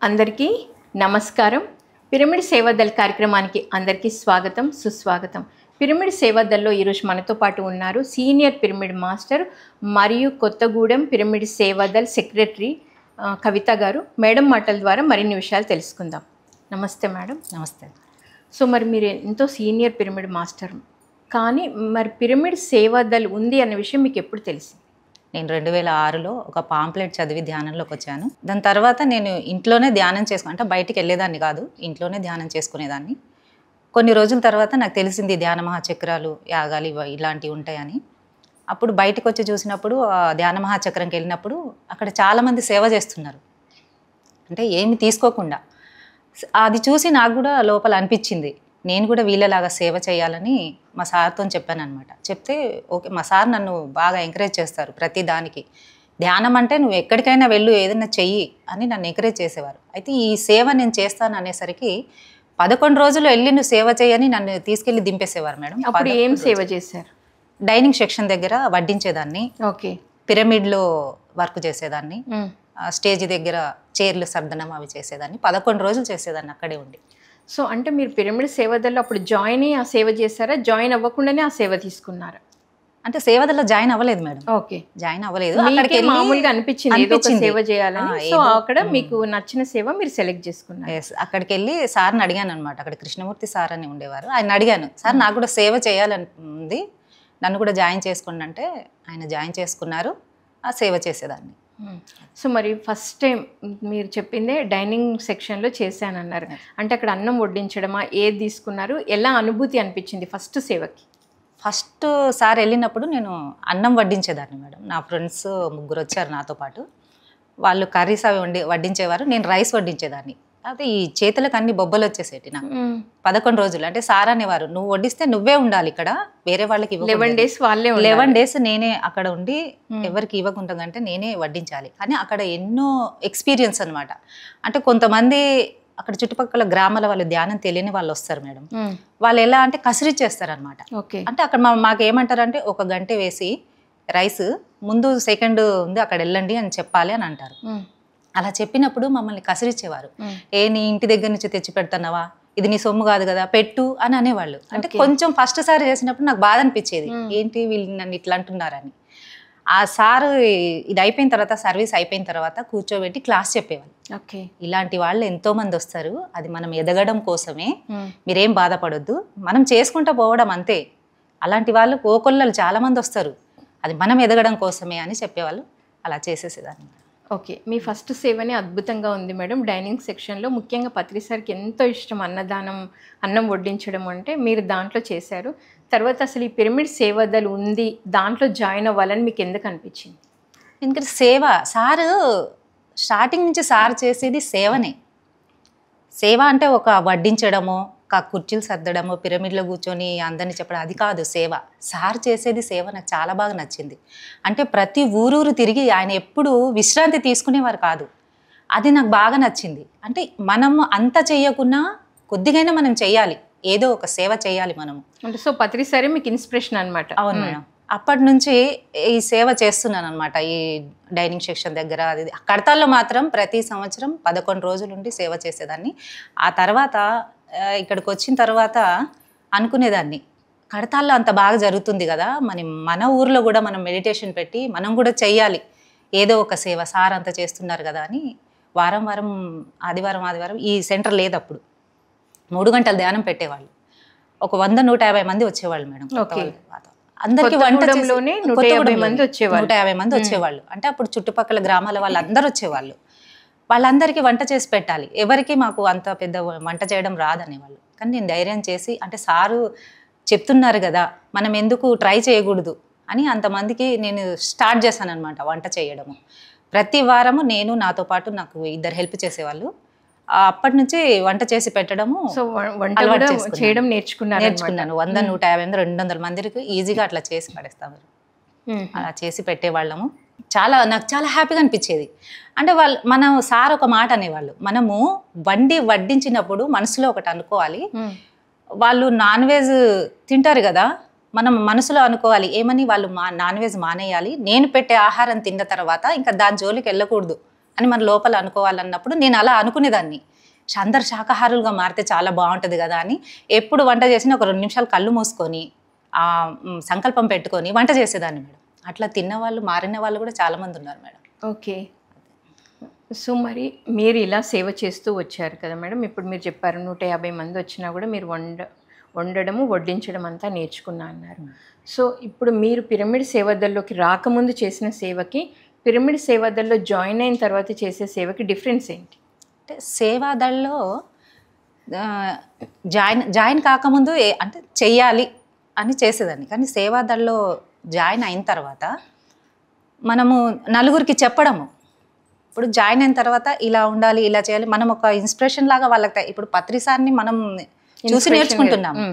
అందరికీ నమస్కారం. పిరమిడ్ సేవాదల్ కార్యక్రమానికి అందరికీ స్వాగతం, సుస్వాగతం. పిరమిడ్ సేవాదల్లో ఈరోజు మనతో పాటు ఉన్నారు సీనియర్ పిరమిడ్ మాస్టర్ మరియు కొత్తగూడెం పిరమిడ్ సేవాదల్ సెక్రటరీ కవిత గారు. మేడం మాటల ద్వారా మరిన్ని విషయాలు తెలుసుకుందాం. నమస్తే మేడం. నమస్తే. సో మరి మీరు ఎంతో సీనియర్ పిరమిడ్ మాస్టర్, కానీ మరి పిరమిడ్ సేవాదల్ ఉంది అనే విషయం మీకు ఎప్పుడు తెలిసింది? నేను 2006లో ఒక పాంప్లెట్ చదివి ధ్యానంలోకి వచ్చాను. దాని తర్వాత నేను ఇంట్లోనే ధ్యానం అంటే బయటికి వెళ్ళేదాన్ని కాదు, ఇంట్లోనే ధ్యానం చేసుకునేదాన్ని. కొన్ని రోజుల తర్వాత నాకు తెలిసింది ధ్యాన మహాచక్రాలు, యాగాలు ఇలాంటివి ఉంటాయని. అప్పుడు బయటకు వచ్చి చూసినప్పుడు ధ్యాన మహాచక్రంకి వెళ్ళినప్పుడు అక్కడ చాలామంది సేవ చేస్తున్నారు, అంటే ఏమి తీసుకోకుండా. అది చూసి నాకు కూడా లోపల అనిపించింది, నేను కూడా వీళ్ళలాగా సేవ చేయాలని మా సార్తో చెప్పాను అనమాట. చెప్తే ఓకే, మా సార్ నన్ను బాగా ఎంకరేజ్ చేస్తారు ప్రతి దానికి. ధ్యానం అంటే నువ్వు ఎక్కడికైనా వెళ్ళు, ఏదైనా చెయ్యి అని నన్ను ఎంకరేజ్ చేసేవారు. అయితే ఈ సేవ నేను చేస్తాను అనేసరికి 11 రోజులు వెళ్ళి నువ్వు సేవ చేయని నన్ను తీసుకెళ్ళి దింపేసేవారు మేడం. అప్పుడు ఏం సేవ చేశారు? డైనింగ్ సెక్షన్ దగ్గర వడ్డించేదాన్ని, ఓకే, పిరమిడ్లో వర్క్ చేసేదాన్ని, స్టేజ్ దగ్గర చైర్లు సర్దనం అవి చేసేదాన్ని. 11 రోజులు చేసేదాన్ని అక్కడే ఉండి. సో అంటే మీరు పిరమిడ్ సేవదల్లో అప్పుడు జాయిన్ అయ్యి ఆ సేవ చేశారా, జాయిన్ అవ్వకుండానే ఆ సేవ తీసుకున్నారా? అంటే సేవదల్లో జాయిన్ అవ్వలేదు మేడం. ఓకే, జాయిన్ అవ్వలేదు. అక్కడికి మామూలుగా అనిపించింది ఏదో ఒక సేవ చేయాలని. సో అక్కడ మీకు నచ్చిన సేవ మీరు సెలెక్ట్ చేసుకున్నారు. అక్కడికి వెళ్ళి సార్ని అడిగాను అనమాట. అక్కడ కృష్ణమూర్తి సార్ అని ఉండేవారు. ఆయన అడిగాను, సార్ నాకు కూడా సేవ చేయాలని ఉంది, నన్ను కూడా జాయిన్ చేసుకోండి అంటే ఆయన జాయిన్ చేసుకున్నారు. ఆ సేవ చేసేదాన్ని. సో మరి ఫస్ట్ టైం మీరు చెప్పిందే డైనింగ్ సెక్షన్లో చేశానన్నారు, అంటే అక్కడ అన్నం వడ్డించడమా, ఏది తీసుకున్నారు, ఎలా అనుభూతి అనిపించింది ఫస్ట్ సేవకి? ఫస్ట్ సార్ వెళ్ళినప్పుడు నేను అన్నం వడ్డించేదాన్ని మేడం. నా ఫ్రెండ్స్ 3 వచ్చారు నాతో పాటు. వాళ్ళు కర్రీస్ అవి వడ్డించేవారు, నేను రైస్ వడ్డించేదాన్ని. అయితే ఈ చేతులకు అన్ని బొబ్బలు వచ్చేసేటి నాకు 11 రోజులు. అంటే సార్ అనేవారు, నువ్వు వడ్డిస్తే నువ్వే ఉండాలి ఇక్కడ, వేరే వాళ్ళకి 11 డేస్ వాళ్ళే 11 డేస్ నేనే అక్కడ ఉండి ఎవరికి ఇవ్వకుండా అంటే నేనే వడ్డించాలి. కానీ అక్కడ ఎన్నో ఎక్స్పీరియన్స్ అనమాట. అంటే కొంతమంది అక్కడ చుట్టుపక్కల గ్రామాల వాళ్ళు ధ్యానం తెలియని వాళ్ళు వస్తారు మేడం. వాళ్ళు ఎలా అంటే కసిరిచ్చేస్తారు అనమాట. అంటే అక్కడ మాకు ఏమంటారంటే, ఒక గంట వేసి రైస్ ముందు సెకండ్ ఉంది అక్కడ వెళ్ళండి అని చెప్పాలి అని అంటారు. అలా చెప్పినప్పుడు మమ్మల్ని కసిరిచ్చేవారు. నీ ఇంటి దగ్గర నుంచి తెచ్చి పెడతానవా, ఇది నీ సొమ్ము కాదు కదా, పెట్టు అని అనేవాళ్ళు. అంటే కొంచెం ఫస్ట్ సారి చేసినప్పుడు నాకు బాధ అనిపించేది, ఏంటి వీళ్ళు నన్ను ఇట్లా అంటున్నారని. ఆ సారు ఇది అయిపోయిన తర్వాత, సర్వీస్ అయిపోయిన తర్వాత కూర్చోబెట్టి క్లాస్ చెప్పేవాళ్ళు. ఓకే, ఇలాంటి వాళ్ళు ఎంతో మంది వస్తారు, అది మనం ఎదగడం కోసమే, మీరేం బాధపడొద్దు, మనం చేసుకుంటూ పోవడం అంతే. అలాంటి వాళ్ళు కోకొల్లలు చాలా మంది వస్తారు, అది మనం ఎదగడం కోసమే అని చెప్పేవాళ్ళు. అలా చేసేసేదాన్ని. ఓకే, మీ ఫస్ట్ సేవనే అద్భుతంగా ఉంది మేడం. డైనింగ్ సెక్షన్లో ముఖ్యంగా పత్రిసారికి ఎంతో ఇష్టం అన్నదానం, అన్నం వడ్డించడం, అంటే మీరు దాంట్లో చేశారు. తర్వాత అసలు ఈ పిరమిడ్ సేవాదల్ ఉంది, దాంట్లో జాయిన్ అవ్వాలని మీకు ఎందుకు అనిపించింది? ఎందుకంటే సేవ, సారు స్టార్టింగ్ నుంచి సార్ చేసేది సేవనే. సేవ అంటే ఒక వడ్డించడమో, ఒక కుర్చీలు సర్దడమో, పిరమిడ్లో కూర్చొని అందరినీ చెప్పడం, అది కాదు సేవ. సార్ చేసేది సేవ నాకు చాలా బాగా నచ్చింది. అంటే ప్రతి ఊరూరు తిరిగి ఆయన ఎప్పుడు విశ్రాంతి తీసుకునేవారు కాదు, అది నాకు బాగా నచ్చింది. అంటే మనం అంత చెయ్యకున్నా కొద్దిగైనా మనం చెయ్యాలి, ఏదో ఒక సేవ చేయాలి మనము. అంటే సో పత్రిసారి మీకు ఇన్స్పిరేషన్ అనమాట. అవును మేడం. అప్పటి నుంచి ఈ సేవ చేస్తున్నాను అనమాట. ఈ డైనింగ్ సెక్షన్ దగ్గర, అది కడతాల్లో మాత్రం ప్రతి సంవత్సరం 11 రోజులు ఉండి సేవ చేసేదాన్ని. ఆ తర్వాత ఇక్కడికి వచ్చిన తర్వాత అనుకునేదాన్ని, కడతాల్లో అంత బాగా జరుగుతుంది కదా, మన ఊర్లో కూడా మనం మెడిటేషన్ పెట్టి మనం కూడా చెయ్యాలి ఏదో ఒక సేవ, సార్ అంతా చేస్తున్నారు కదా అని. వారం వారం ఆదివారం ఈ సెంటర్ లేదు అప్పుడు, 3 గంటల ధ్యానం పెట్టేవాళ్ళు. ఒక 100-150 మంది వచ్చేవాళ్ళు మేడం. అందరికి వంట 150 మంది వచ్చేవాళ్ళు. అంటే అప్పుడు చుట్టుపక్కల గ్రామాల వాళ్ళు అందరూ వచ్చేవాళ్ళు. వాళ్ళందరికీ వంట చేసి పెట్టాలి, ఎవరికి మాకు అంత పెద్ద వంట చేయడం రాదనేవాళ్ళు. కానీ నేను ధైర్యం చేసి, అంటే సారు చెప్తున్నారు కదా, మనం ఎందుకు ట్రై చేయకూడదు అని అంతమందికి నేను స్టార్ట్ చేశాను అనమాట వంట చేయడము. ప్రతి వారము నేను, నాతో పాటు నాకు 2 హెల్ప్ చేసేవాళ్ళు. అప్పటి నుంచి వంట చేసి పెట్టడము చేయడం నేర్చుకున్నాను. 100-150 200 మందికి ఈజీగా అట్లా చేసి పడేస్తాము. అలా చేసి పెట్టేవాళ్ళము. నాకు చాలా హ్యాపీగా అనిపించేది. అంటే మనం సార్ ఒక మాట అనేవాళ్ళు, మనము వడ్డించినప్పుడు మనసులో ఒకటి అనుకోవాలి, వాళ్ళు నాన్ వెజ్ తింటారు కదా, మనం మనసులో అనుకోవాలి ఏమని, వాళ్ళు నాన్ వెజ్ మానేయాలి, నేను పెట్టే ఆహారం తిన్న తర్వాత ఇంకా దాని జోలికి వెళ్ళకూడదు అని మన లోపల అనుకోవాలన్నప్పుడు నేను అలా అనుకునేదాన్ని. అందరు శాకాహారులుగా మారితే చాలా బాగుంటుంది కదా అని ఎప్పుడు వంట చేసినా ఒక 2 నిమిషాలు కళ్ళు మూసుకొని సంకల్పం పెట్టుకొని వంట చేసేదాన్ని మేడం. అట్లా తిన్నవాళ్ళు మారిన వాళ్ళు కూడా చాలామంది ఉన్నారు మేడం. ఓకే. సో మరి మీరు ఇలా సేవ చేస్తూ వచ్చారు కదా మేడం. ఇప్పుడు మీరు చెప్పారు 150 మంది వచ్చినా కూడా మీరు వండడము వడ్డించడం అంతా నేర్చుకున్నా అన్నారు. సో ఇప్పుడు మీరు పిరమిడ్ సేవదల్లోకి రాకముందు చేసిన సేవకి, పిరమిడ్ సేవదల్లో జాయిన్ అయిన తర్వాత చేసే సేవకి డిఫరెన్స్ ఏంటి? అంటే సేవాదల్లో జాయిన్ కాకముందు అంటే చెయ్యాలి అని చేసేదాన్ని. కానీ సేవాదల్లో జాయిన్ అయిన తర్వాత మనము నలుగురికి చెప్పడము, ఇప్పుడు జాయిన్ అయిన తర్వాత ఇలా ఉండాలి, ఇలా చేయాలి, మనం ఒక ఇన్స్పిరేషన్ లాగా వాళ్ళకి. ఇప్పుడు పత్రిసార్ని మనం చూసి నేర్చుకుంటున్నాము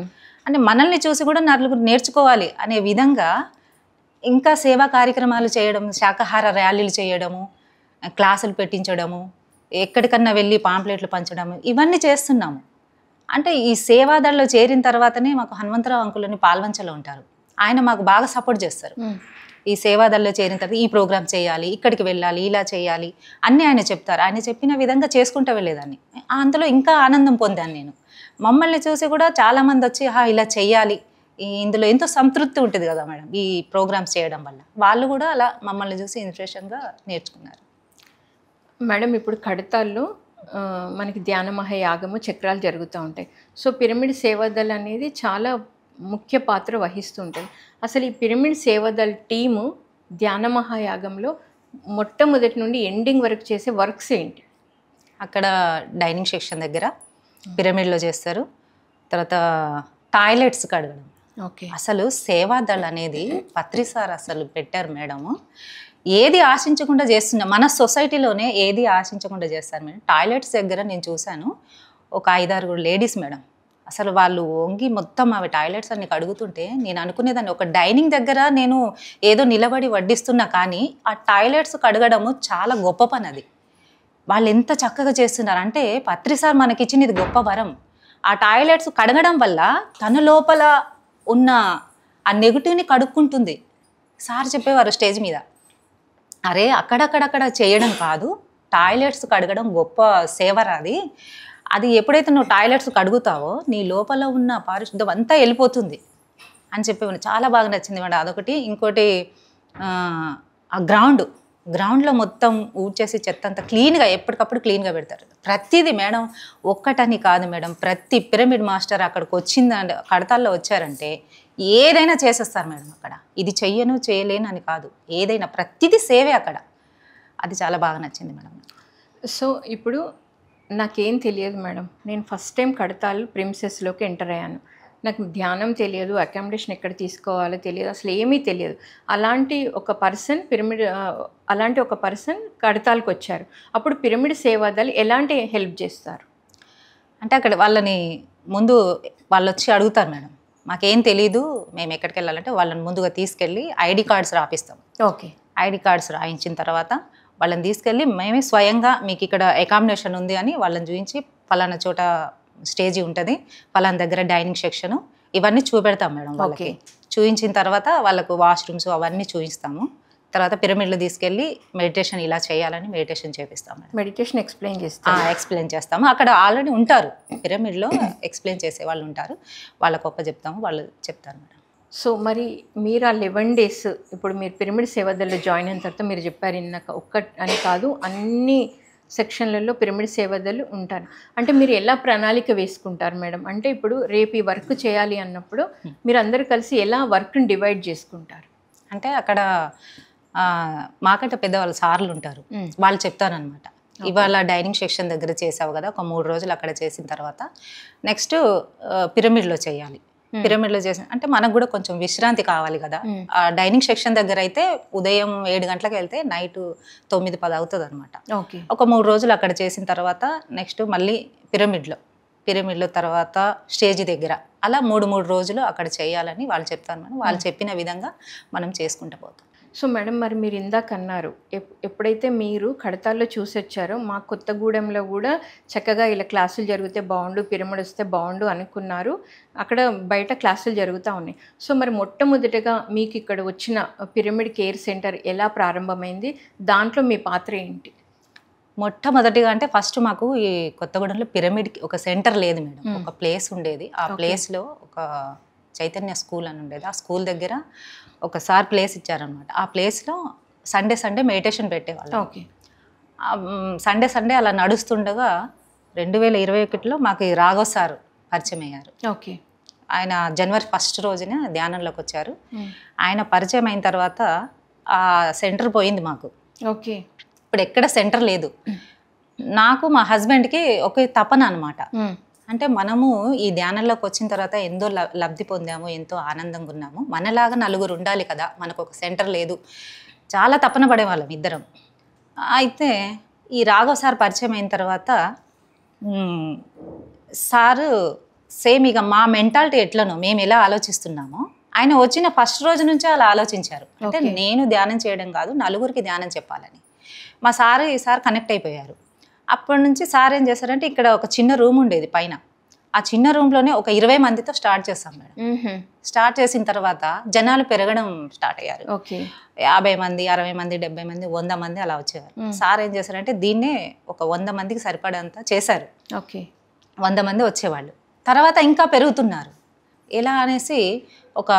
అంటే మనల్ని చూసి కూడా నలుగురు నేర్చుకోవాలి అనే విధంగా ఇంకా సేవా కార్యక్రమాలు చేయడం, శాకాహార ర్యాలీలు చేయడము, క్లాసులు పెట్టించడము, ఎక్కడికన్నా వెళ్ళి పాంప్లెట్లు పంచడము, ఇవన్నీ చేస్తున్నాము. అంటే ఈ సేవాదళలో చేరిన తర్వాతనే మాకు హనుమంతరావు అంకులని పాల్వంచలో ఉంటారు, ఆయన మాకు బాగా సపోర్ట్ చేస్తారు. ఈ సేవాదళలో చేరిన తర్వాత ఈ ప్రోగ్రామ్ చేయాలి, ఇక్కడికి వెళ్ళాలి, ఇలా చేయాలి అన్నీ ఆయన చెప్తారు. ఆయన చెప్పిన విధంగా చేసుకుంటూ వెళ్ళేదాన్ని. అందులో ఇంకా ఆనందం పొందాను నేను. మమ్మల్ని చూసి కూడా చాలామంది వచ్చి ఇలా చెయ్యాలి, ఇందులో ఎంతో సంతృప్తి ఉంటుంది కదా మేడం ఈ ప్రోగ్రామ్స్ చేయడం వల్ల. వాళ్ళు కూడా అలా మమ్మల్ని చూసి ఇన్స్పిరేషన్గా నేర్చుకున్నారు. మేడం ఇప్పుడు కడతాల్లో మనకి ధ్యాన మహాయాగము చక్రాలు జరుగుతూ ఉంటాయి. సో పిరమిడ్ సేవాదల్ అనేది చాలా ముఖ్య పాత్ర వహిస్తూ ఉంటుంది. అసలు ఈ పిరమిడ్ సేవాదల్ టీము ధ్యాన మహాయాగంలో మొట్టమొదటి నుండి ఎండింగ్ వరకు చేసే వర్క్స్ ఏంటి? అక్కడ డైనింగ్ సెక్షన్ దగ్గర పిరమిడ్లో చేస్తారు. తర్వాత టాయిలెట్స్ కడగడం. ఓకే. అసలు సేవాదళ్ అనేది పత్రిసార్ అసలు పెట్టారు మేడము. ఏది ఆశించకుండా చేస్తున్నా, మన సొసైటీలోనే ఏది ఆశించకుండా చేస్తారు మేడం. టాయిలెట్స్ దగ్గర నేను చూశాను ఒక 5-6 లేడీస్ మేడం, అసలు వాళ్ళు వంగి మొత్తం అవి టాయిలెట్స్ అన్ని కడుగుతుంటే నేను అనుకునేదాన్ని, ఒక డైనింగ్ దగ్గర నేను ఏదో నిలబడి వడ్డిస్తున్నా కానీ ఆ టాయిలెట్స్ కడగడము చాలా గొప్ప పని. అది వాళ్ళు ఎంత చక్కగా చేస్తున్నారు అంటే పత్రిసార్ మనకిచ్చిన ఇది గొప్ప వరం. ఆ టాయిలెట్స్ కడగడం వల్ల తన లోపల ఉన్న ఆ నెగిటివ్ని కడుక్కుంటుంది. సార్ చెప్పేవారు స్టేజ్ మీద, అరే అక్కడక్కడక్కడ చేయడం కాదు, టాయిలెట్స్ కడగడం గొప్ప సేవరాది. అది ఎప్పుడైతే నువ్వు టాయిలెట్స్ కడుగుతావో నీ లోపల ఉన్న పారిశుద్ధం అంతా వెళ్ళిపోతుంది అని చెప్పేవారు. చాలా బాగా నచ్చింది మేడం అదొకటి. ఇంకోటి ఆ గ్రౌండ్లో మొత్తం ఊడ్చేసి చెత్త అంతా క్లీన్గా ఎప్పటికప్పుడు క్లీన్గా పెడతారు. ప్రతిదీ మేడం, ఒక్కటని కాదు మేడం, ప్రతి పిరమిడ్ మాస్టర్ అక్కడికి వచ్చిందంటే కడతాల్లో వచ్చారంటే ఏదైనా చేసేస్తారు మేడం. అక్కడ ఇది చెయ్యను చేయలేను అని కాదు, ఏదైనా ప్రతిదీ సేవే అక్కడ. అది చాలా బాగా నచ్చింది మేడం. సో ఇప్పుడు నాకేం తెలియదు మేడం, నేను ఫస్ట్ టైం కడతాల్ ప్రిన్సెస్లోకి ఎంటర్ అయ్యాను. నాకు ధ్యానం తెలియదు, అకామిడేషన్ ఎక్కడ తీసుకోవాలో తెలియదు, అసలు ఏమీ తెలియదు. అలాంటి ఒక పర్సన్ కడతాల్కి వచ్చారు. అప్పుడు పిరమిడ్ సేవాదల్ ఎలాంటి హెల్ప్ చేస్తారు? అంటే అక్కడ వాళ్ళని ముందు వాళ్ళు వచ్చి అడుగుతారు మేడం, మాకేం తెలీదు, మేము ఎక్కడికి వెళ్ళాలంటే వాళ్ళని ముందుగా తీసుకెళ్ళి ఐడి కార్డ్స్ రాపిస్తాం. ఓకే. ఐడి కార్డ్స్ రాయించిన తర్వాత వాళ్ళని తీసుకెళ్ళి మేమే స్వయంగా మీకు ఇక్కడ అకామిడేషన్ ఉంది అని వాళ్ళని చూపించి, ఫలానా చోట స్టేజీ ఉంటుంది, ఫలానా దగ్గర డైనింగ్ సెక్షను, ఇవన్నీ చూపెడతాం మేడం వాళ్ళకి. చూపించిన తర్వాత వాళ్ళకు వాష్రూమ్స్ అవన్నీ చూపిస్తాము. తర్వాత పిరమిడ్లో తీసుకెళ్ళి మెడిటేషన్ ఇలా చేయాలని మెడిటేషన్ చేపిస్తాం మేడం. మెడిటేషన్ ఎక్స్ప్లెయిన్ చేస్తాము. అక్కడ ఆల్రెడీ ఉంటారు పిరమిడ్లో ఎక్స్ప్లెయిన్ చేసే వాళ్ళు ఉంటారు, వాళ్ళకు చెప్తాము, వాళ్ళు చెప్తారు మేడం. సో మరి మీరు ఆ 11 days ఇప్పుడు మీరు పిరమిడ్ సేవాదల్లో జాయిన్ అయిన తర్వాత మీరు చెప్పారు ఇందాక ఒక్క అని కాదు అన్ని సెక్షన్లలో పిరమిడ్ సేవాదలు ఉంటారు. అంటే మీరు ఎలా ప్రణాళిక వేసుకుంటారు మేడం? అంటే ఇప్పుడు రేపు ఈ వర్క్ చేయాలి అన్నప్పుడు మీరు అందరూ కలిసి ఎలా వర్క్ని డివైడ్ చేసుకుంటారు? అంటే అక్కడ మాకంటే పెద్దవాళ్ళు సార్లు ఉంటారు, వాళ్ళు చెప్తారనమాట. ఇవాళ డైనింగ్ సెక్షన్ దగ్గర చేసావు కదా, ఒక 3 రోజులు అక్కడ చేసిన తర్వాత నెక్స్ట్ పిరమిడ్లో చేయాలి. పిరమిడ్లో చేసిన అంటే మనకు కూడా కొంచెం విశ్రాంతి కావాలి కదా. ఆ డైనింగ్ సెక్షన్ దగ్గర అయితే ఉదయం 7 గంటలకు వెళ్తే నైట్ 9-10 అవుతుంది అనమాట. ఒక 3 రోజులు అక్కడ చేసిన తర్వాత నెక్స్ట్ మళ్ళీ పిరమిడ్లో తర్వాత స్టేజ్ దగ్గర అలా 3 రోజులు అక్కడ చేయాలని వాళ్ళు చెప్తారు మేడం. వాళ్ళు చెప్పిన విధంగా మనం చేసుకుంటూ పోతాం. సో మేడం మరి మీరు ఇందాక అన్నారు ఎప్పుడైతే మీరు కడతాల్లో చూసి వచ్చారో మా కొత్తగూడెంలో కూడా చక్కగా ఇలా క్లాసులు జరిగితే బాగుండు, పిరమిడ్ వస్తే బాగుండు అనుకున్నారు, అక్కడ బయట క్లాసులు జరుగుతూ ఉన్నాయి. సో మరి మొట్టమొదటిగా మీకు ఇక్కడ వచ్చిన పిరమిడ్ కేర్ సెంటర్ ఎలా ప్రారంభమైంది, దాంట్లో మీ పాత్ర ఏంటి? మొట్టమొదటిగా అంటే ఫస్ట్ మాకు ఈ కొత్తగూడెంలో పిరమిడ్కి ఒక సెంటర్ లేదు మేడం, ఒక ప్లేస్ ఉండేది. ఆ ప్లేస్లో ఒక చైతన్య స్కూల్ అని ఉండేది. ఆ స్కూల్ దగ్గర ఒకసారి ప్లేస్ ఇచ్చారనమాట. ఆ ప్లేస్లో సండే మెడిటేషన్ పెట్టేవాళ్ళు. ఓకే. సండే అలా నడుస్తుండగా 2021లో మాకు ఈ రాఘవ్ సార్ పరిచయం అయ్యారు. ఓకే. ఆయన జనవరి 1 రోజున ధ్యానంలోకి వచ్చారు. ఆయన పరిచయం అయిన తర్వాత ఆ సెంటర్ పోయింది మాకు. ఓకే. ఇప్పుడు ఎక్కడ సెంటర్ లేదు. నాకు మా హస్బెండ్కి ఒకే తపన అనమాట. అంటే మనము ఈ ధ్యానంలోకి వచ్చిన తర్వాత ఎంతో లబ్ధి పొందాము, ఎంతో ఆనందంగా ఉన్నాము, మనలాగా నలుగురు ఉండాలి కదా, మనకు ఒక సెంటర్ లేదు, చాలా తపన పడేవాళ్ళం ఇద్దరం. అయితే ఈ రాఘవ్ సార్ పరిచయం అయిన తర్వాత సారు సేమ్ ఇక మా మెంటాలిటీ ఎట్లనో మేము ఎలా ఆలోచిస్తున్నామో ఆయన వచ్చిన ఫస్ట్ రోజు నుంచే అలా ఆలోచించారు. అంటే నేను ధ్యానం చేయడం కాదు, నలుగురికి ధ్యానం చెప్పాలని. మా సార్ ఈసారి కనెక్ట్ అయిపోయారు. అప్పటి నుంచి సార్ ఏం చేశారంటే ఇక్కడ ఒక చిన్న రూమ్ ఉండేది పైన, ఆ చిన్న రూమ్లోనే ఒక 20 మందితో స్టార్ట్ చేస్తాం మేడం. స్టార్ట్ చేసిన తర్వాత జనాలు పెరగడం స్టార్ట్ అయ్యారు. 50 మంది, 60 మంది, 70 మంది, 100 మంది అలా వచ్చేవారు. సార్ ఏం చేశారంటే దీన్నే ఒక 100 మందికి సరిపడంతా చేశారు. 100 మంది వచ్చేవాళ్ళు. తర్వాత ఇంకా పెరుగుతున్నారు. ఎలా అనేసి ఒక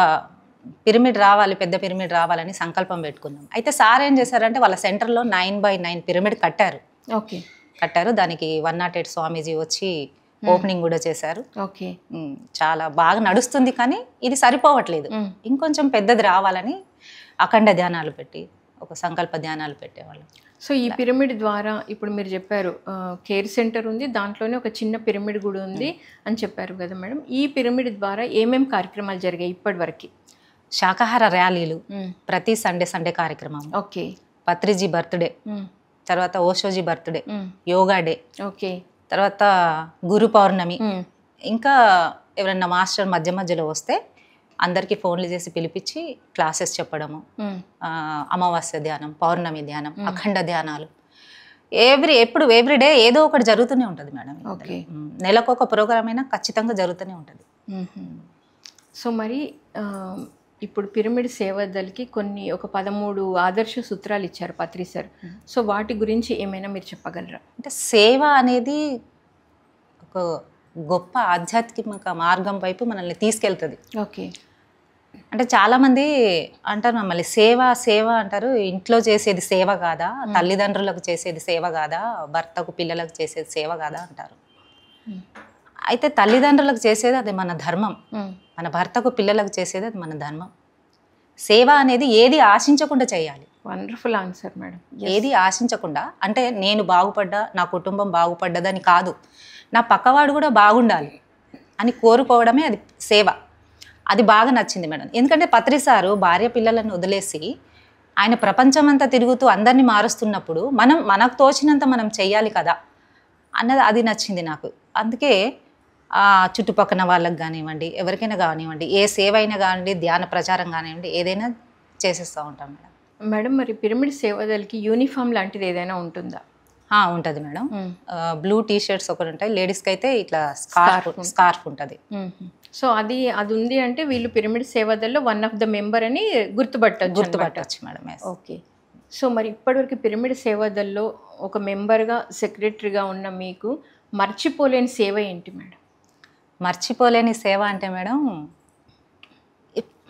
పిరమిడ్ రావాలి, పెద్ద పిరమిడ్ రావాలని సంకల్పం పెట్టుకున్నాం. అయితే సార్ ఏం చేశారంటే వాళ్ళ సెంటర్లో 9x9 పిరమిడ్ కట్టారు. దానికి 108 స్వామీజీ వచ్చి ఓపెనింగ్ కూడా చేశారు. చాలా బాగా నడుస్తుంది, కానీ ఇది సరిపోవట్లేదు, ఇంకొంచెం పెద్దది రావాలని అఖండ ధ్యానాలు పెట్టి ఒక సంకల్ప ధ్యానాలు పెట్టేవాళ్ళం. సో ఈ పిరమిడ్ ద్వారా ఇప్పుడు మీరు చెప్పారు కేర్ సెంటర్ ఉంది, దాంట్లోనే ఒక చిన్న పిరమిడ్ కూడా ఉంది అని చెప్పారు కదా మేడం. ఈ పిరమిడ్ ద్వారా ఏమేమి కార్యక్రమాలు జరిగాయి ఇప్పటి వరకు? శాకాహార ర్యాలీలు, ప్రతి సండే కార్యక్రమం, పత్రిజీ బర్త్డే, తర్వాత ఓషోజీ బర్త్డే, యోగా డే, తర్వాత గురు పౌర్ణమి, ఇంకా ఎవరైనా మాస్టర్ మధ్యలో వస్తే అందరికీ ఫోన్లు చేసి పిలిపించి క్లాసెస్ చెప్పడము, అమావాస్య ధ్యానం, పౌర్ణమి ధ్యానం, అఖండ ధ్యానాలు, ఎవ్రీ డే ఏదో ఒకటి జరుగుతూనే ఉంటుంది మేడం. నెలకు ఒక ప్రోగ్రామ్ అయినా ఖచ్చితంగా జరుగుతూనే ఉంటుంది. సో మరి ఇప్పుడు పిరమిడ్ సేవదల్కి ఒక 13 ఆదర్శ సూత్రాలు ఇచ్చారు పత్రి సార్. సో వాటి గురించి ఏమైనా మీరు చెప్పగలరా? అంటే సేవ అనేది ఒక గొప్ప ఆధ్యాత్మిక మార్గం వైపు మనల్ని తీసుకెళ్తుంది. అంటే చాలామంది అంటారు మమ్మల్ని సేవ అంటారు, ఇంట్లో చేసేది సేవ కాదా, తల్లిదండ్రులకు చేసేది సేవ కాదా, భర్తకు పిల్లలకు చేసేది సేవ కాదా అంటారు. అయితే తల్లిదండ్రులకు చేసేది అది మన ధర్మం, మన భర్తకు పిల్లలకు చేసేది అది మన ధర్మం. సేవ అనేది ఏది ఆశించకుండా చేయాలి. Wonderful answer madam. ఏది ఆశించకుండా, అంటే నేను బాగుపడ్డా, నా కుటుంబం బాగుపడ్డదని కాదు, నా పక్కవాడు కూడా బాగుండాలి అని కోరుకోవడమే అది సేవ. అది బాగా నచ్చింది మేడం. ఎందుకంటే పత్రి సారు భార్య పిల్లలను వదిలేసి ఆయన ప్రపంచమంతా తిరుగుతూ అందరినీ మారుస్తున్నప్పుడు మనకు తోచినంత మనం చెయ్యాలి కదా అన్నది అది నచ్చింది నాకు. అందుకే చుట్టుపక్కల వాళ్ళకి కానివ్వండి, ఎవరికైనా కానివ్వండి, ఏ సేవ అయినా కానివ్వండి, ధ్యాన ప్రచారం కానివ్వండి, ఏదైనా చేసేస్తూ ఉంటాం మేడం. మేడం మరి పిరమిడ్ సేవదల్కి యూనిఫామ్ లాంటిది ఏదైనా ఉంటుందా? ఉంటుంది మేడం. బ్లూ టీ-షర్ట్స్ ఒకటి ఉంటాయి, లేడీస్కి అయితే ఇట్లా స్కార్ఫ్ ఉంటుంది. సో అది ఉంది అంటే వీళ్ళు పిరమిడ్ సేవదల్లో వన్ ఆఫ్ ద మెంబర్ అని గుర్తుపట్టచ్చు మేడం. ఓకే. సో మరి ఇప్పటివరకు పిరమిడ్ సేవదల్లో ఒక మెంబర్గా, సెక్రటరీగా ఉన్న మీకు మర్చిపోలేని సేవ ఏంటి మేడం? మర్చిపోలేని సేవ అంటే మేడం,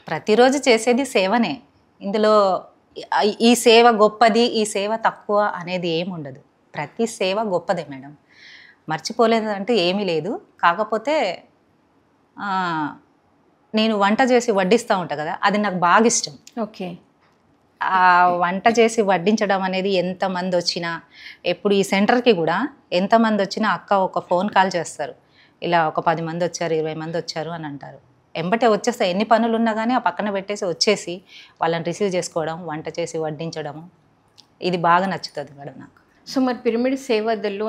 ప్రతిరోజు చేసేది సేవనే. ఇందులో ఈ సేవ గొప్పది, ఈ సేవ తక్కువ అనేది ఏమి ఉండదు. ప్రతి సేవ గొప్పదే మేడం. మర్చిపోలేదు అంటే ఏమీ లేదు. కాకపోతే నేను వంట చేసి వడ్డిస్తూ ఉంటాను కదా, అది నాకు బాగా ఇష్టం. ఆ వంట చేసి వడ్డించడం అనేది ఎంతమంది వచ్చినా, ఎప్పుడు ఈ సెంటర్కి కూడా ఎంతమంది వచ్చినా అక్క ఒక ఫోన్ కాల్ చేస్తారు, ఇలా ఒక 10 మంది వచ్చారు, 20 మంది వచ్చారు అని అంటారు. ఎంబటే వచ్చేస్తా, ఎన్ని పనులు ఉన్నా కానీ ఆ పక్కన పెట్టేసి వచ్చేసి వాళ్ళని రిసీవ్ చేసుకోవడం, వంట చేసి వడ్డించడము, ఇది బాగా నచ్చుతుంది మేడం నాకు. సో మరి పిరమిడ్ సేవదల్లో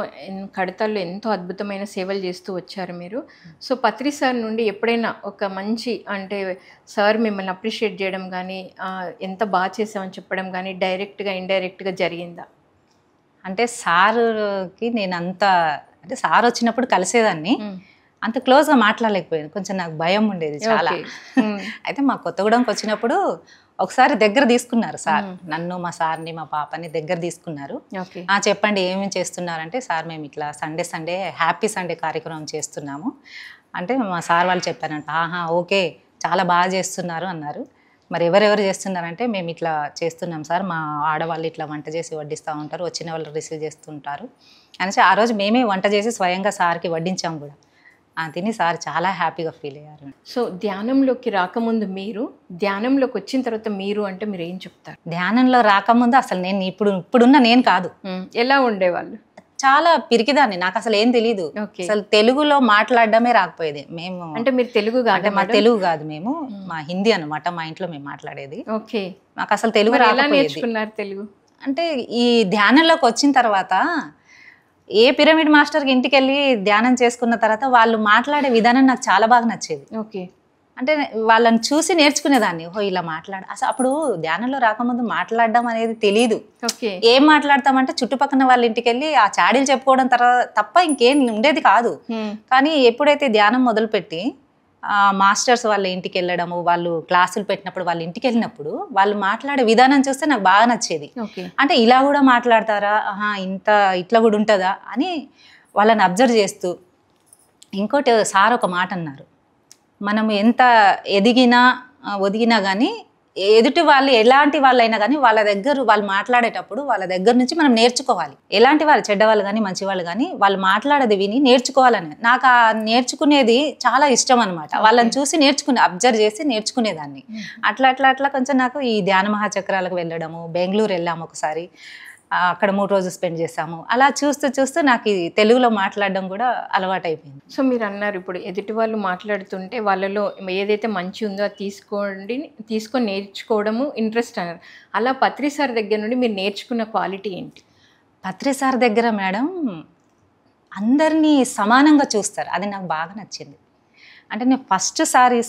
కడతాల్లో ఎంతో అద్భుతమైన సేవలు చేస్తూ వచ్చారు మీరు. సో పత్రి సార్ నుండి ఎప్పుడైనా ఒక మంచి, అంటే సార్ మిమ్మల్ని అప్రిషియేట్ చేయడం కానీ, ఎంత బాగా చేసామని చెప్పడం కానీ డైరెక్ట్గా ఇండైరెక్ట్గా జరిగిందా? అంటే సార్కి నేను అంటే సార్ వచ్చినప్పుడు కలిసేదాన్ని, అంత క్లోజ్గా మాట్లాడలేకపోయాను, కొంచెం నాకు భయం ఉండేది చాలా. అయితే మా కొత్తగూడెంకి వచ్చినప్పుడు ఒకసారి దగ్గర తీసుకున్నారు సార్, నన్ను మా సార్ని మా పాపని దగ్గర తీసుకున్నారు. ఓకే. చెప్పండి ఏమేమి చేస్తున్నారంటే, సార్ మేము ఇట్లా సండే హ్యాపీ సండే కార్యక్రమం చేస్తున్నాము అంటే మా సార్ వాళ్ళు చెప్పారంట. ఓకే, చాలా బాగా చేస్తున్నారు అన్నారు. మరి ఎవరెవరు చేస్తున్నారంటే, మేము ఇట్లా చేస్తున్నాం సార్, మా ఆడవాళ్ళు ఇట్లా వంట చేసి వడ్డిస్తూ ఉంటారు, వచ్చిన వాళ్ళు రిసీవ్ చేస్తుంటారు అనేసి ఆ రోజు మేమే వంట చేసి స్వయంగా సార్కి వడ్డించాం కూడా. తిని సార్ చాలా హ్యాపీగా ఫీల్ అయ్యారు. సో ధ్యానంలోకి రాకముందు మీరు, ధ్యానంలోకి వచ్చిన తర్వాత మీరు అంటే మీరు ఏం చెప్తారు? ధ్యానంలో రాకముందు అసలు నేను ఇప్పుడున్న నేను కాదు. ఎలా ఉండేవాళ్ళు? చాలా పిరికిదాన్ని, నాకు అసలు ఏం తెలీదు. అసలు తెలుగులో మాట్లాడడమే రాకపోయేది. మేము అంటే మీరు తెలుగు కాదు? మా తెలుగు కాదు, మేము మా హిందీ అనమాట. మా ఇంట్లో మేము మాట్లాడేది. ఓకే. నాకు అసలు తెలుగు నేర్చుకున్నారు తెలుగు? అంటే ఈ ధ్యానంలోకి వచ్చిన తర్వాత ఏ పిరమిడ్ మాస్టర్కి ఇంటికి వెళ్ళి ధ్యానం చేసుకున్న తర్వాత వాళ్ళు మాట్లాడే విధానం నాకు చాలా బాగా నచ్చేది. ఓకే. అంటే వాళ్ళని చూసి నేర్చుకునేదాన్ని. ఇలా అసలు అప్పుడు ధ్యానంలో రాకముందు మాట్లాడడం అనేది తెలీదు. ఏం మాట్లాడతామంటే చుట్టుపక్కల వాళ్ళ ఇంటికి వెళ్ళి ఆ చాడీలు చెప్పుకోవడం తప్ప ఇంకేం ఉండేది కాదు. కానీ ఎప్పుడైతే ధ్యానం మొదలుపెట్టి మాస్టర్స్ వాళ్ళ ఇంటికి వెళ్ళడము, వాళ్ళు క్లాసులు పెట్టినప్పుడు వాళ్ళ ఇంటికి వెళ్ళినప్పుడు వాళ్ళు మాట్లాడే విధానం చూస్తే నాకు బాగా నచ్చేది. అంటే ఇలా కూడా మాట్లాడతారా, ఇట్లా కూడా ఉంటుందా అని వాళ్ళని అబ్జర్వ్ చేస్తూ. ఇంకోటి సార్ ఒక మాట అన్నారు, మనం ఎంత ఎదిగినా ఒదిగినా కానీ ఎదుటి వాళ్ళు ఎలాంటి వాళ్ళైనా కానీ వాళ్ళు మాట్లాడేటప్పుడు వాళ్ళ దగ్గర నుంచి మనం నేర్చుకోవాలి. ఎలాంటి వాళ్ళు, చెడ్డవాళ్ళు కానీ మంచి వాళ్ళు కానీ వాళ్ళు మాట్లాడేది విని నేర్చుకోవాలని నాకు ఆ నేర్చుకునేది చాలా ఇష్టం అనమాట. వాళ్ళని చూసి అబ్జర్వ్ చేసి నేర్చుకునేదాన్ని. అట్లా కొంచెం నాకు ఈ ధ్యాన మహాచక్రాలకు వెళ్ళడము, బెంగళూరు వెళ్ళాము ఒకసారి, అక్కడ 3 రోజులు స్పెండ్ చేసాము. అలా చూస్తూ నాకు ఈ తెలుగులో మాట్లాడడం కూడా అలవాటు అయిపోయింది. సో మీరు అన్నారు ఇప్పుడు ఎదుటి వాళ్ళు మాట్లాడుతుంటే వాళ్ళలో ఏదైతే మంచి ఉందో అది తీసుకొని నేర్చుకోవడము ఇంట్రెస్ట్ అన్నారు. అలా పత్రి సార్ దగ్గర నుండి మీరు నేర్చుకున్న క్వాలిటీ ఏంటి? పత్రి సార్ దగ్గర మేడం అందరినీ సమానంగా చూస్తారు, అది నాకు బాగా నచ్చింది. అంటే నేను ఫస్ట్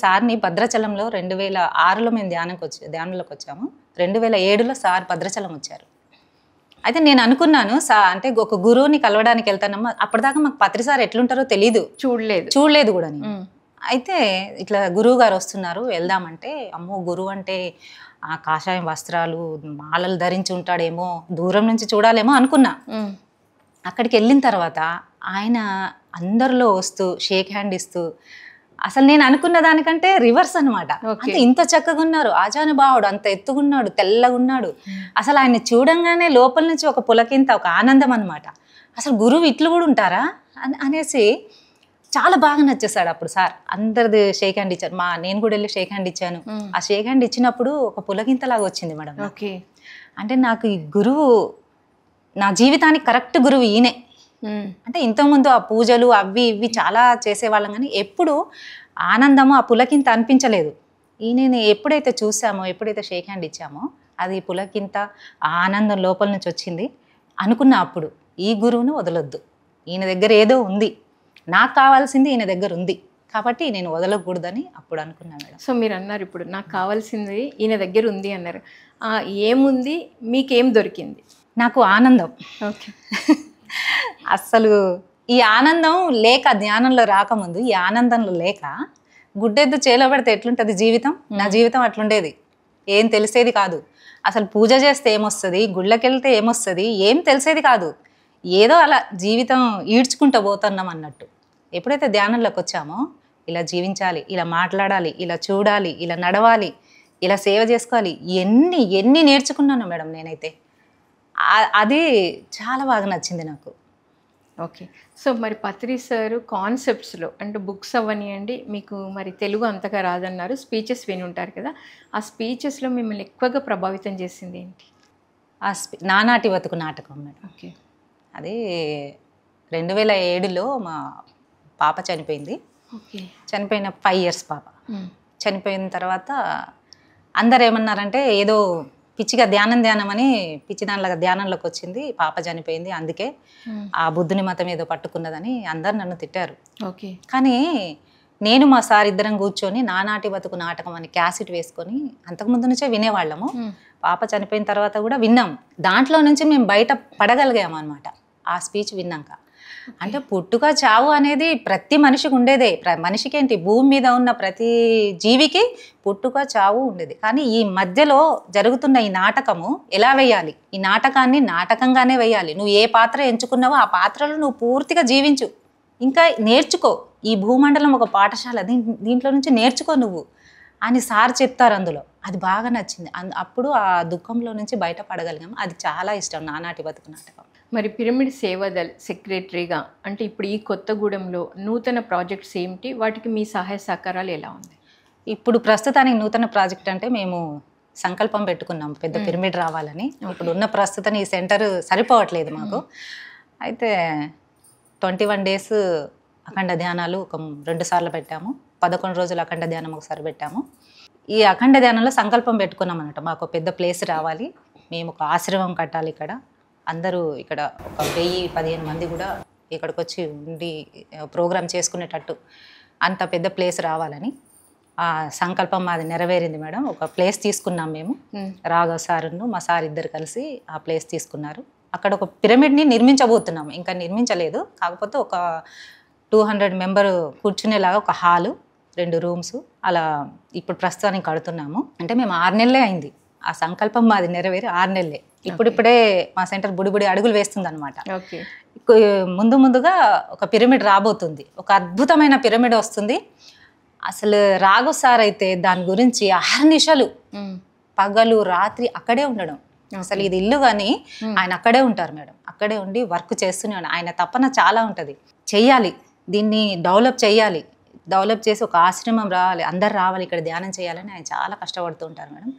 సార్ని భద్రాచలంలో 2006లో మేము ధ్యానంలోకి వచ్చాము. 2007లో సార్ భద్రాచలం వచ్చారు. అయితే నేను అనుకున్నాను అంటే ఒక గురువుని కలవడానికి వెళ్తానమ్మా, అప్పటిదాకా మాకు పత్రి సార్ ఎట్లుంటారో తెలీదు, చూడలేదు కూడా నేను. అయితే ఇట్లా గురువు గారు వస్తున్నారు వెళ్దామంటే, అమ్మో గురువు అంటే ఆ కాషాయం వస్త్రాలు మాలలు ధరించి ఉంటాడేమో, దూరం నుంచి చూడాలేమో అనుకున్నా. అక్కడికి వెళ్ళిన తర్వాత ఆయన అందరిలో వస్తూ షేక్ హ్యాండ్ ఇస్తూ, అసలు నేను అనుకున్న దానికంటే రివర్స్ అనమాట. అంటే ఇంత చక్కగా ఉన్నారు, ఆజానుభావుడు, అంత ఎత్తుగున్నాడు, తెల్లగున్నాడు. అసలు ఆయన చూడంగానే లోపల నుంచి ఒక పులకింత, ఒక ఆనందం అనమాట. అసలు గురువు ఇట్లు కూడా ఉంటారా అనేసి చాలా బాగా నచ్చేసాడు అప్పుడు సార్. అందరిది షేక్ హ్యాండ్ ఇచ్చారు, నేను కూడా వెళ్ళి షేక్ హ్యాండ్ ఇచ్చాను. ఆ షేక్ హ్యాండ్ ఇచ్చినప్పుడు ఒక పులకింతలాగా వచ్చింది మేడం. అంటే నాకు ఈ గురువు, నా జీవితానికి కరెక్ట్ గురువు ఈయనే. అంటే ఇంతకుముందు ఆ పూజలు అవి ఇవి చాలా చేసేవాళ్ళం కానీ ఎప్పుడు ఆనందము ఆ పులకింత అనిపించలేదు. ఈయనని ఎప్పుడైతే చూసామో, ఎప్పుడైతే షేక్ హ్యాండ్ ఇచ్చామో, అది పులకింత ఆనందం లోపల నుంచి వచ్చింది. అనుకున్న అప్పుడు ఈ గురువును వదలొద్దు, ఈయన దగ్గర ఏదో ఉంది, నాకు కావాల్సింది ఈయన దగ్గర ఉంది కాబట్టి నేను వదలకూడదని అప్పుడు అనుకున్నా మేడం. సో మీరు అన్నారు ఇప్పుడు నాకు కావాల్సింది ఈయన దగ్గర ఉంది అన్నారు. ఏముంది, మీకేం దొరికింది? నాకు ఆనందం. ఓకే. అస్సలు ఈ ఆనందం లేక, ధ్యానంలో రాకముందు ఈ ఆనందంలో లేక, గుడ్డెద్దు చేలో పెడితే ఎట్లుంటుంది జీవితం, నా జీవితం అట్లుండేది. ఏం తెలిసేది కాదు. అసలు పూజ చేస్తే ఏమొస్తుంది, గుళ్ళకి వెళ్తే ఏమొస్తుంది, ఏం తెలిసేది కాదు. ఏదో అలా జీవితం ఈడ్చుకుంటూ పోతున్నాం అన్నట్టు. ఎప్పుడైతే ధ్యానంలోకి వచ్చామో, ఇలా జీవించాలి, ఇలా మాట్లాడాలి, ఇలా చూడాలి, ఇలా నడవాలి, ఇలా సేవ చేసుకోవాలి, ఎన్ని నేర్చుకున్నాను మేడం నేనైతే. అది చాలా బాగా నచ్చింది నాకు. ఓకే. సో మరి పత్రి సార్ కాన్సెప్ట్స్లో అంటే బుక్స్ అవనియండి, మీకు మరి తెలుగు అంతగా రాదన్నారు, స్పీచెస్ విని ఉంటారు కదా, ఆ స్పీచెస్లో మిమ్మల్ని ఎక్కువగా ప్రభావితం చేసింది ఏంటి? నానాటి బతుకు నాటకం మేడం. ఓకే. అది 2007లో మా పాప చనిపోయింది. ఓకే. చనిపోయిన 5 years పాప. చనిపోయిన తర్వాత అందరు ఏమన్నారంటే, ఏదో పిచ్చిగా ధ్యానం అని పిచ్చి దానిలాగా ధ్యానంలోకి వచ్చింది, పాప చనిపోయింది, అందుకే ఆ బుద్ధుని మతం ఏదో పట్టుకున్నదని అందరు నన్ను తిట్టారు. ఓకే. కానీ నేను మా సార్ ఇద్దరం కూర్చొని నానాటి బతుకు నాటకం అని క్యాసెట్ వేసుకొని అంతకుముందు నుంచే వినేవాళ్ళము. పాప చనిపోయిన తర్వాత కూడా విన్నాం. దాంట్లో నుంచి మేము బయట పడగలిగాము అనమాట ఆ స్పీచ్ విన్నాక. అంటే పుట్టుక చావు అనేది ప్రతి మనిషికి ఉండేదే. మనిషికి ఏంటి, భూమి మీద ఉన్న ప్రతి జీవికి పుట్టుక చావు ఉండేది. కానీ ఈ మధ్యలో జరుగుతున్న ఈ నాటకము ఎలా వేయాలి, ఈ నాటకాన్ని నాటకంగానే వేయాలి. నువ్వు ఏ పాత్ర ఎంచుకున్నావో ఆ పాత్రలో నువ్వు పూర్తిగా జీవించు, ఇంకా నేర్చుకో. ఈ భూమండలం ఒక పాఠశాల, దీంట్లో నుంచి నేర్చుకో నువ్వు అని సార్ చెప్తారు అందులో. అది బాగా నచ్చింది. అప్పుడు ఆ దుఃఖంలో నుంచి బయటపడగలిగాము. అది చాలా ఇష్టం నానాటి బతుకు నాటకం. మరి పిరమిడ్ సేవాదల్ సెక్రటరీగా అంటే ఇప్పుడు ఈ కొత్తగూడెంలో నూతన ప్రాజెక్ట్స్ ఏమిటి, వాటికి మీ సహాయ సహకారాలు ఎలా ఉంది? ఇప్పుడు ప్రస్తుతానికి నూతన ప్రాజెక్ట్ అంటే మేము సంకల్పం పెట్టుకున్నాం పెద్ద పిరమిడ్ రావాలని. ఇప్పుడు ఉన్న ప్రస్తుతం ఈ సెంటర్ సరిపోవట్లేదు మాకు. అయితే 21 days అఖండ ధ్యానాలు 2 సార్లు పెట్టాము. 11 రోజులు అఖండ ధ్యానం ఒకసారి పెట్టాము. ఈ అఖండ ధ్యానంలో సంకల్పం పెట్టుకున్నాం అన్నట్టు, మాకు పెద్ద ప్లేస్ రావాలి, మేము ఒక ఆశ్రమం కట్టాలి, ఇక్కడ అందరూ ఇక్కడ ఒక 1000-15 మంది కూడా ఇక్కడికి వచ్చి ఉండి ప్రోగ్రామ్ చేసుకునేటట్టు అంత పెద్ద ప్లేస్ రావాలని ఆ సంకల్పం మాది నెరవేరింది మేడం. ఒక ప్లేస్ తీసుకున్నాం మేము, రాఘవ్ సార్ను మా సార్ ఇద్దరు కలిసి ఆ ప్లేస్ తీసుకున్నారు. అక్కడ ఒక పిరమిడ్ని నిర్మించబోతున్నాము, ఇంకా నిర్మించలేదు. కాకపోతే ఒక 200 మెంబర్ కూర్చునేలాగా ఒక హాలు, 2 rooms అలా ఇప్పుడు ప్రస్తుతానికి కడుతున్నాము. అంటే మేము 6 నెలలే అయింది ఆ సంకల్పం మాది నెరవేరి, 6 నెలలే. ఇప్పుడిప్పుడే మా సెంటర్ బుడిబుడి అడుగులు వేస్తుంది అనమాట. ముందుగా ఒక పిరమిడ్ రాబోతుంది, ఒక అద్భుతమైన పిరమిడ్ వస్తుంది. అసలు రాఘవ్ సార్ అయితే దాని గురించి అహర్నిశలు పగలు రాత్రి అక్కడే ఉండడం. అసలు ఇది ఇల్లు కానీ ఆయన అక్కడే ఉంటారు మేడం, అక్కడే ఉండి వర్క్ చేస్తూనే ఉన్నాడు. ఆయన తపన చాలా ఉంటుంది, చెయ్యాలి, దీన్ని డెవలప్ చేయాలి, డెవలప్ చేసి ఒక ఆశ్రమం రావాలి, అందరు రావాలి, ఇక్కడ ధ్యానం చేయాలని ఆయన చాలా కష్టపడుతూ ఉంటారు మేడం.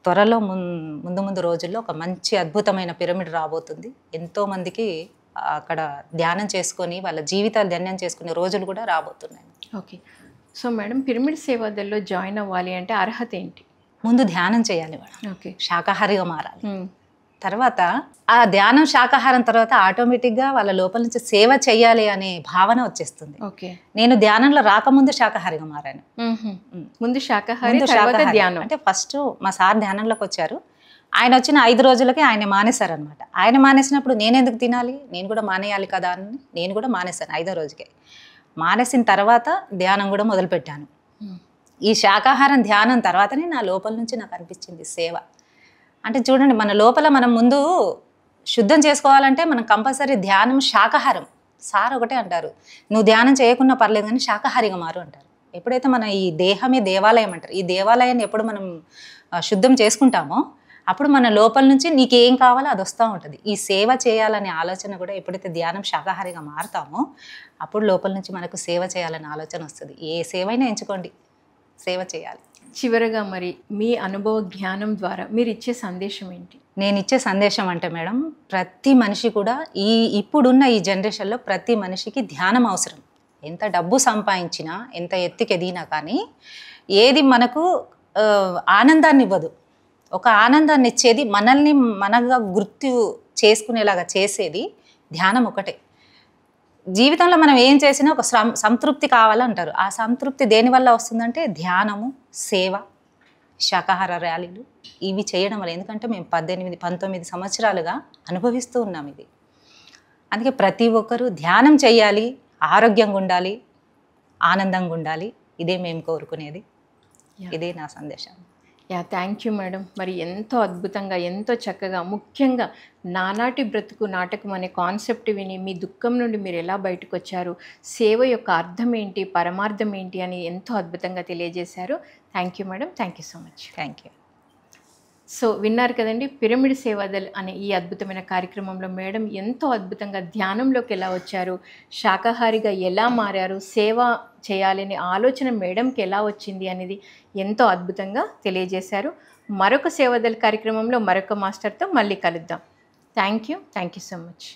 త్వరలో ముందు రోజుల్లో ఒక మంచి అద్భుతమైన పిరమిడ్ రాబోతుంది. ఎంతోమందికి అక్కడ ధ్యానం చేసుకొని వాళ్ళ జీవితాలు ధన్యం చేసుకునే రోజులు కూడా రాబోతున్నాయి. ఓకే. సో మేడం, పిరమిడ్ సేవాదల్లో జాయిన్ అవ్వాలి అంటే అర్హత ఏంటి? ముందు ధ్యానం చేయాలి మేడం. ఓకే. శాకాహారిగా మారాలి. తర్వాత ఆ ధ్యానం శాకాహారం తర్వాత ఆటోమేటిక్గా వాళ్ళ లోపల నుంచి సేవ చేయాలి అనే భావన వచ్చేస్తుంది. ఓకే. నేను ధ్యానంలో రాకముందు శాకాహారిగా మారాను. ముందు శాకాహారి, తర్వాత ధ్యానం. అంటే ఫస్ట్ మా సార్ ధ్యానంలోకి వచ్చారు, ఆయన వచ్చిన 5 రోజులకి ఆయన మానేశారనమాట. ఆయన మానేసినప్పుడు నేను ఎందుకు తినాలి, నేను కూడా మానేయాలి కదా అని నేను కూడా మానేశాను 5వ రోజుకే. మానేసిన తర్వాత ధ్యానం కూడా మొదలుపెట్టాను. ఈ శాకాహారం ధ్యానం తర్వాతనే నా లోపల నుంచి నాకు అనిపించింది సేవ. అంటే చూడండి, మన లోపల మనం ముందు శుద్ధం చేసుకోవాలంటే మనం కంపల్సరీ ధ్యానం, శాకాహారం. సార్ ఒకటే అంటారు, నువ్వు ధ్యానం చేయకున్నా పర్లేదు కానీ శాకాహారిగా మారు అంటారు. ఎప్పుడైతే మన ఈ దేహమే దేవాలయం అంటారు, ఈ దేవాలయాన్ని ఎప్పుడు మనం శుద్ధం చేసుకుంటామో అప్పుడు మన లోపల నుంచి నీకేం కావాలో అది వస్తూ ఉంటుంది. ఈ సేవ చేయాలనే ఆలోచన కూడా ఎప్పుడైతే ధ్యానం శాకాహారిగా మారుతామో అప్పుడు లోపల నుంచి మనకు సేవ చేయాలనే ఆలోచన వస్తుంది. ఏ సేవైనా ఎంచుకోండి, సేవ చేయాలి. చివరగా మరి మీ అనుభవ జ్ఞానం ద్వారా మీరు ఇచ్చే సందేశం ఏంటి? నేను ఇచ్చే సందేశం అంటే మేడం, ప్రతి మనిషి కూడా ఇప్పుడున్న ఈ జనరేషన్లో ప్రతి మనిషికి ధ్యానం అవసరం. ఎంత డబ్బు సంపాదించినా, ఎంత ఎత్తుకి ఎదిగినా కానీ ఏది మనకు ఆనందాన్ని ఇవ్వదు. ఒక ఆనందాన్ని ఇచ్చేది, మనల్ని మనగా గుర్తు చేసుకునేలాగా చేసేది ధ్యానం ఒకటే. జీవితంలో మనం ఏం చేసినా ఒక సంతృప్తి కావాలంటారు. ఆ సంతృప్తి దేనివల్ల వస్తుందంటే ధ్యానము, సేవ, శాకాహార ర్యాలీలు ఇవి చేయడం వల్ల. ఎందుకంటే మేము 18-19 సంవత్సరాలుగా అనుభవిస్తూ ఉన్నాం ఇది. అందుకే ప్రతి ఒక్కరూ ధ్యానం చేయాలి, ఆరోగ్యంగా ఉండాలి, ఆనందంగా ఉండాలి. ఇదే మేము కోరుకునేది, ఇదే నా సందేశం. Thank you madam. మరి ఎంతో అద్భుతంగా, ఎంతో చక్కగా, ముఖ్యంగా నానాటి బ్రతుకు నాటకం అనే కాన్సెప్ట్ విని మీ దుఃఖం నుండి మీరు ఎలా బయటకు వచ్చారు, సేవ యొక్క అర్థం ఏంటి, పరమార్థం ఏంటి అని ఎంతో అద్భుతంగా తెలియజేశారు. Thank you madam. Thank you so much. Thank you. So విన్నారు కదండి, పిరమిడ్ సేవాదల్ అనే ఈ అద్భుతమైన కార్యక్రమంలో మేడం ఎంతో అద్భుతంగా ధ్యానంలోకి ఎలా వచ్చారు, శాకాహారిగా ఎలా మారారు, సేవ చేయాలనే ఆలోచన మేడంకి ఎలా వచ్చింది అనేది ఎంతో అద్భుతంగా తెలియజేశారు. మరొక సేవాదల్ కార్యక్రమంలో మరొక మాస్టర్తో మళ్ళీ కలుద్దాం. Thank you so much.